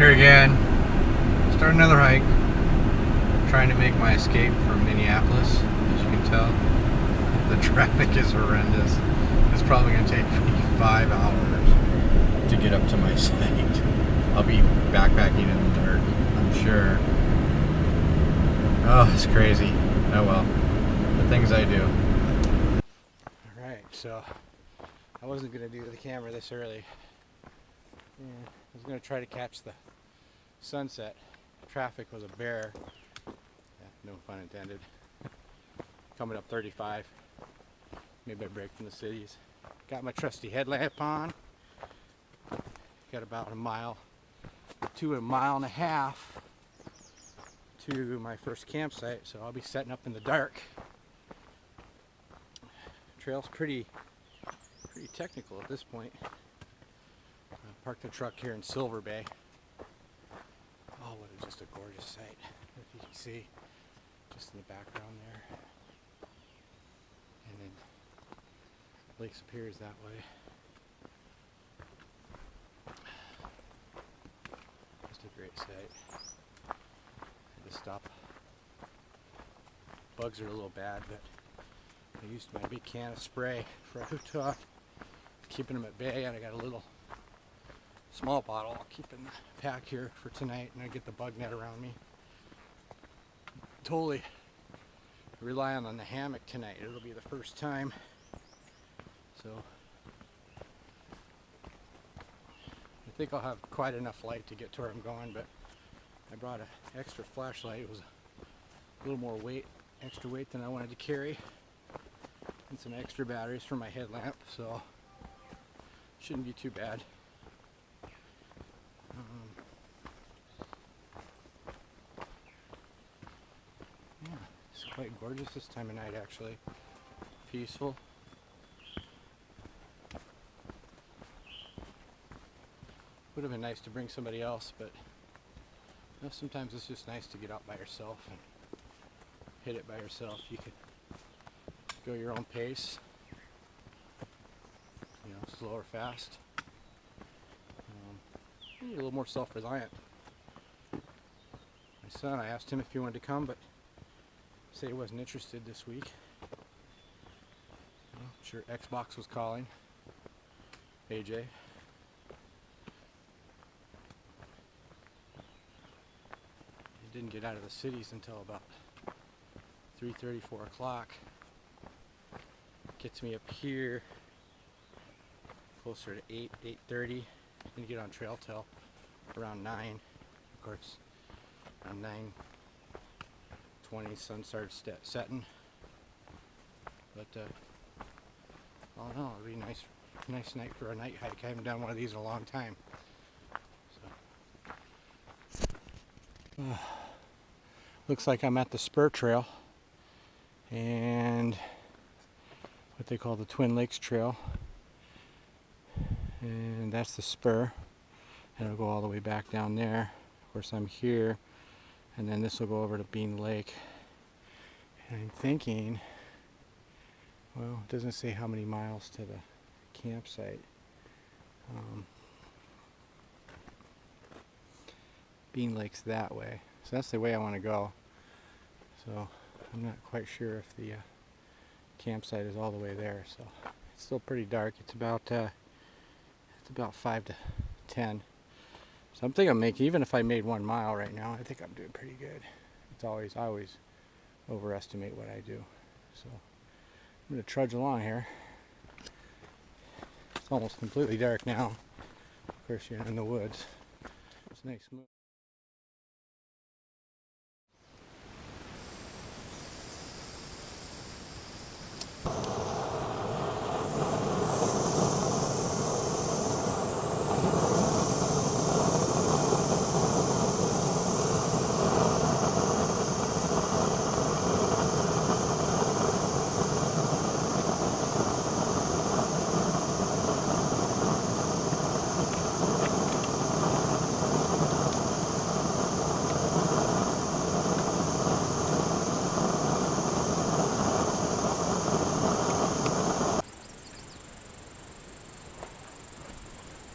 Here again, start another hike. Trying to make my escape from Minneapolis. As you can tell, the traffic is horrendous. It's probably going to take me 5 hours to get up to my site. I'll be backpacking in the dark, I'm sure. Oh, it's crazy. Oh well, the things I do. Alright, so I wasn't going to do the camera this early. Yeah, I was going to try to catch the sunset. Traffic was a bear. Yeah, no pun intended. Coming up 35. Maybe I break from the cities. Got my trusty headlamp on. Got about a mile to a mile and a half to my first campsite, so I'll be setting up in the dark. Trail's pretty technical at this point. I parked the truck here in Silver Bay. Oh, what is just a gorgeous sight. If you can see, just in the background there. And then Lake Superior's that way. Just a great sight. Had to stop. Bugs are a little bad, but I used my big can of spray for out keeping them at bay, and I got a little small bottle I'll keep in the pack here for tonight, and I get the bug net around me. Totally relying on the hammock tonight. It'll be the first time, so I think I'll have quite enough light to get to where I'm going, but I brought an extra flashlight. It was a little more extra weight than I wanted to carry, and some extra batteries for my headlamp, so shouldn't be too bad. Yeah, it's quite gorgeous this time of night, actually. Peaceful. Would have been nice to bring somebody else, but you know, sometimes it's just nice to get out by yourself and hit it by yourself. You could go your own pace, you know, slow or fast. Be a little more self-reliant. My son, I asked him if he wanted to come, but he said he wasn't interested this week. Well, I'm sure Xbox was calling. AJ. He didn't get out of the cities until about 3:30, 4 o'clock. Gets me up here closer to 8:30. Didn't get on trail till around 9. Of course, around 9:20, sun started setting. But all in all, it'll be a nice night for a night hike. I haven't done one of these in a long time. So. Looks like I'm at the spur trail, and what they call the Twin Lakes Trail. And that's the spur, and it'll go all the way back down there. Of course, I'm here, and then this will go over to Bean Lake. And I'm thinking, well, it doesn't say how many miles to the campsite. Bean Lake's that way, so that's the way I want to go. So I'm not quite sure if the campsite is all the way there. So it's still pretty dark. It's about 5 to 10. So I'm thinking I'm making, even if I made 1 mile right now, I think I'm doing pretty good. I always overestimate what I do. So I'm going to trudge along here. It's almost completely dark now. Of course, you're in the woods. It's nice move.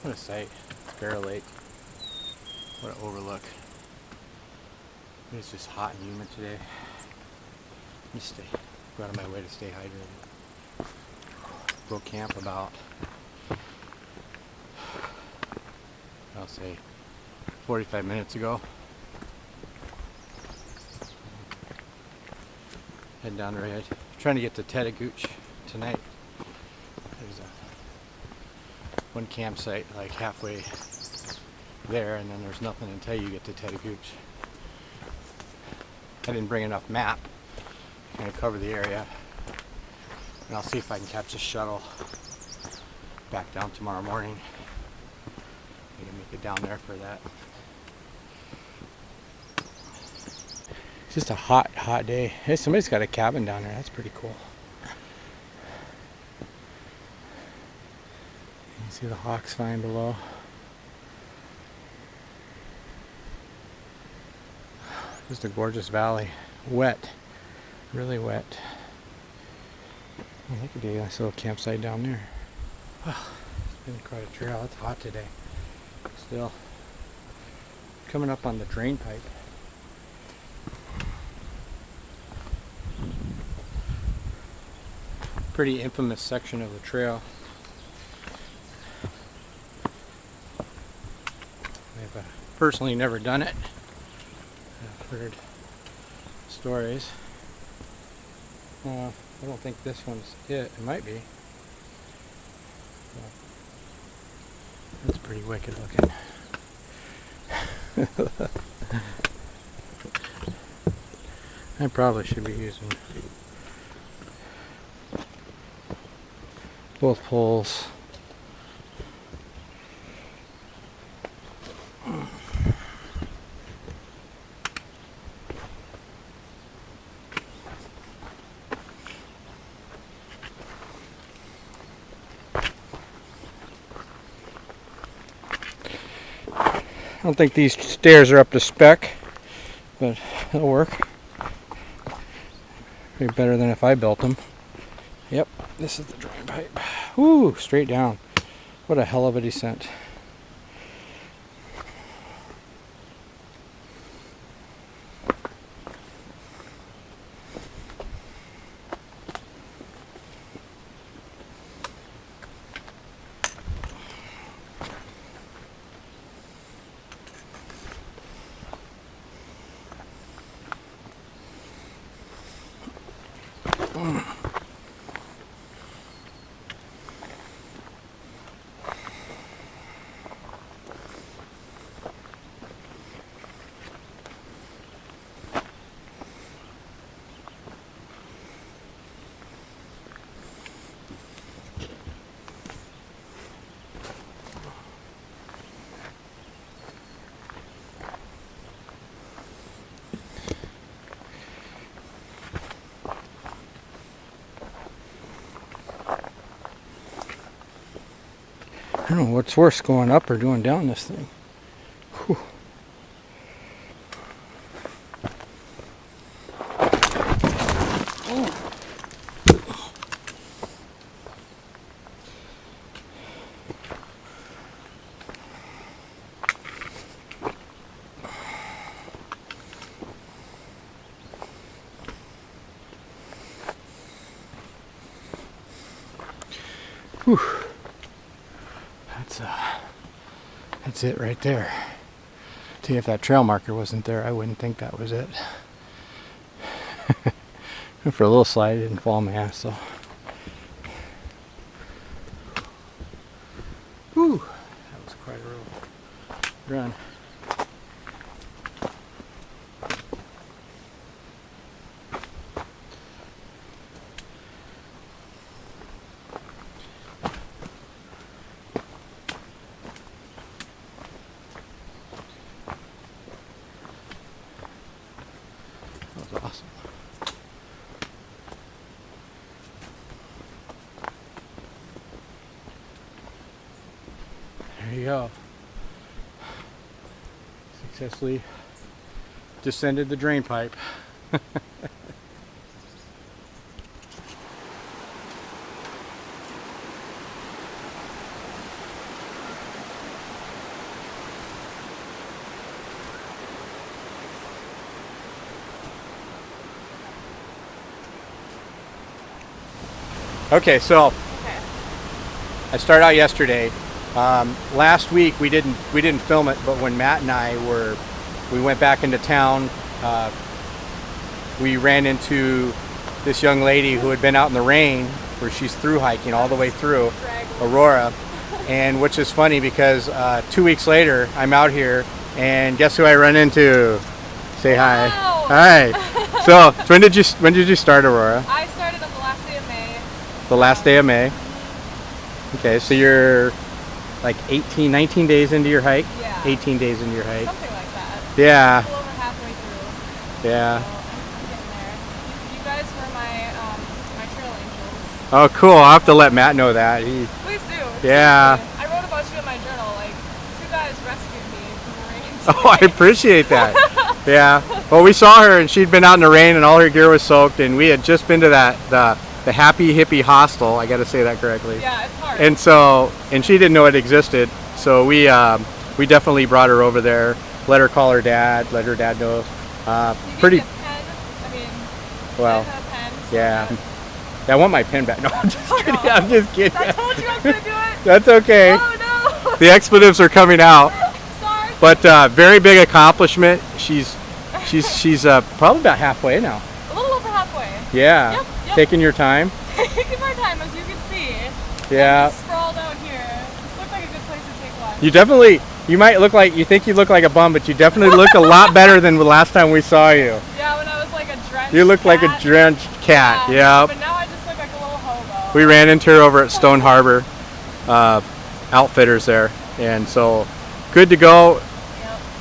What a sight. It's Bear Lake. What an overlook. It's just hot and humid today. Just go out of my way to stay hydrated. Broke camp about, I'll say, 45 minutes ago. Head down the road. Trying to get to Tettegouche tonight. There's one campsite like halfway there, and then there's nothing until you get to Tettegouche. I didn't bring enough map to kind of cover the area, and I'll see if I can catch a shuttle back down tomorrow morning. I can make it down there for that. It's just a hot day. Hey, somebody's got a cabin down there. That's pretty cool. You can see the hawks flying below. Just a gorgeous valley. Wet. Really wet. I could do a nice little campsite down there. It's been quite a trail. It's hot today. Still coming up on the drain pipe. Pretty infamous section of the trail. I've personally never done it. I've heard stories. I don't think this one's it. It might be. That's pretty wicked looking. I probably should be using both poles. I don't think these stairs are up to spec, but it'll work. Maybe better than if I built them. Yep, this is the drain pipe. Woo, straight down. What a hell of a descent. I don't know what's worse, going up or going down this thing. Whew. Whew. That's it right there. See, if that trail marker wasn't there, I wouldn't think that was it. For a little slide, it didn't fall on my ass, so. Whew, that was quite a run. Awesome. There you go. Successfully descended the drain pipe. Okay, so Okay. I started out yesterday. Last week we didn't film it, but when Matt and I we went back into town. We ran into this young lady who had been out in the rain, where she's through hiking all the way through Aurora, and which is funny because 2 weeks later I'm out here, and guess who I run into? Say hi. Wow. Hi. So when did you start Aurora? I started on the last day of May. The last day of May. Okay, so you're like 19 days into your hike? Yeah. 18 days into your hike. Something like that. Yeah. A little over halfway through. Yeah. So I'm getting there. You guys were my trail angels. Oh, cool. I'll have to let Matt know that. Please do. Yeah. I wrote about you in my journal. Like, two guys rescued me from the rain. Oh, I appreciate that. Yeah. Well, we saw her and she'd been out in the rain and all her gear was soaked, and we had just been to the Happy Hippie Hostel. I got to say that correctly. Yeah, it's hard. And she didn't know it existed. So we definitely brought her over there. Let her call her dad. Let her dad know. You Pretty. gave me a pen. I mean, Well. I have a pen, so Yeah. I want my pen back. No, I'm just kidding. no. I'm just kidding. I told you I was gonna do it. That's okay. Oh no. The expletives are coming out. Sorry. But very big accomplishment. She's probably about halfway now. A little over halfway. Yeah. Yep. Taking your time. Taking my time, as you can see. Yeah. I'm just sprawled out here. This looks like a good place to take lunch. You might look like, you think you look like a bum, but you definitely look a lot better than the last time we saw you. Yeah, when I was like a drenched You look cat. like a drenched cat. Yeah. But now I just look like a little hobo. We ran into her over at Stone Harbor Outfitters there, and so good to go.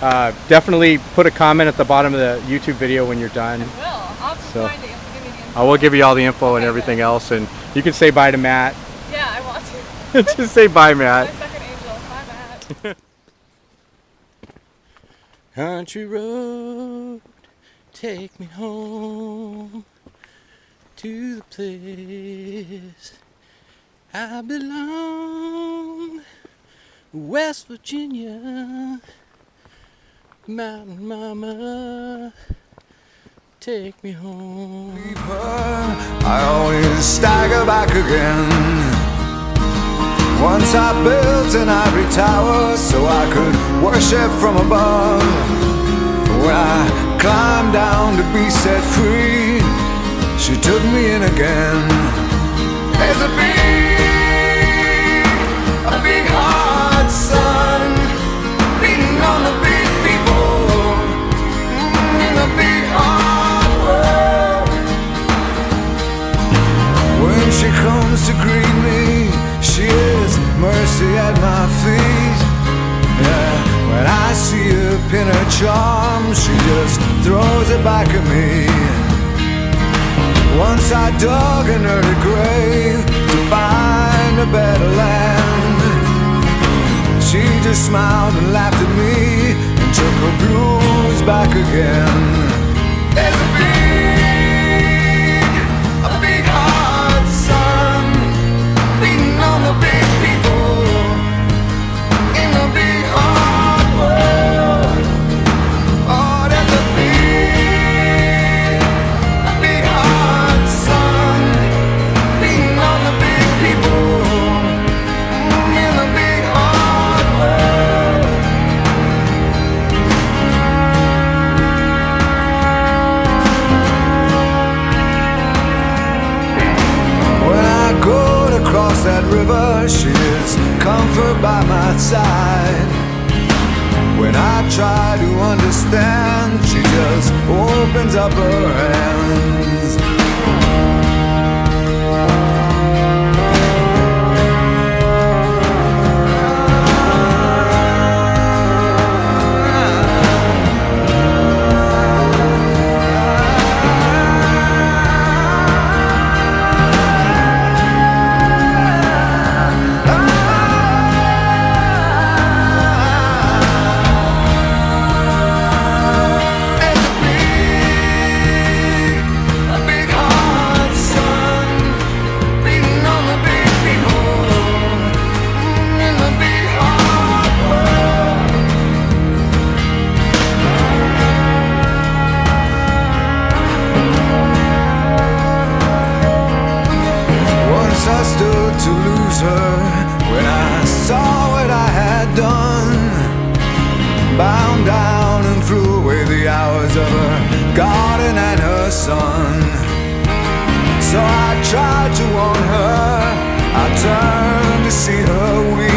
Yep. Definitely put a comment at the bottom of the YouTube video when you're done. I will. I'll have to So, find it. You have to give me the info. I will give you all the info and Okay, everything good. else, and you can say bye to Matt. Yeah, I want to. Just say bye, Matt. My second angel. Bye, Matt. Country road, take me home to the place I belong. West Virginia, Mountain Mama, take me home. I always stagger back again. Once I built an ivory tower so I could worship from above. When I climbed down to be set free, she took me in again. There's a big hot sun beating on the big people in the big hard world. When she comes to greet me, she is mercy at my feet. Yeah, when I see her pin her charm, she just throws it back at me. Once I dug an early grave to find a better land. She just smiled and laughed at me and took her blues back again. There's a big hot sun beating on the big people in the big hard world. Oh, there's a big hot sun beating on the big people in the big hard world. When I go to cross that river, she is comfort by my side. When I try to understand, she just opens up her hands. bound down and threw away the hours of her garden and her son. So I tried to warn her, I turned to see her weep.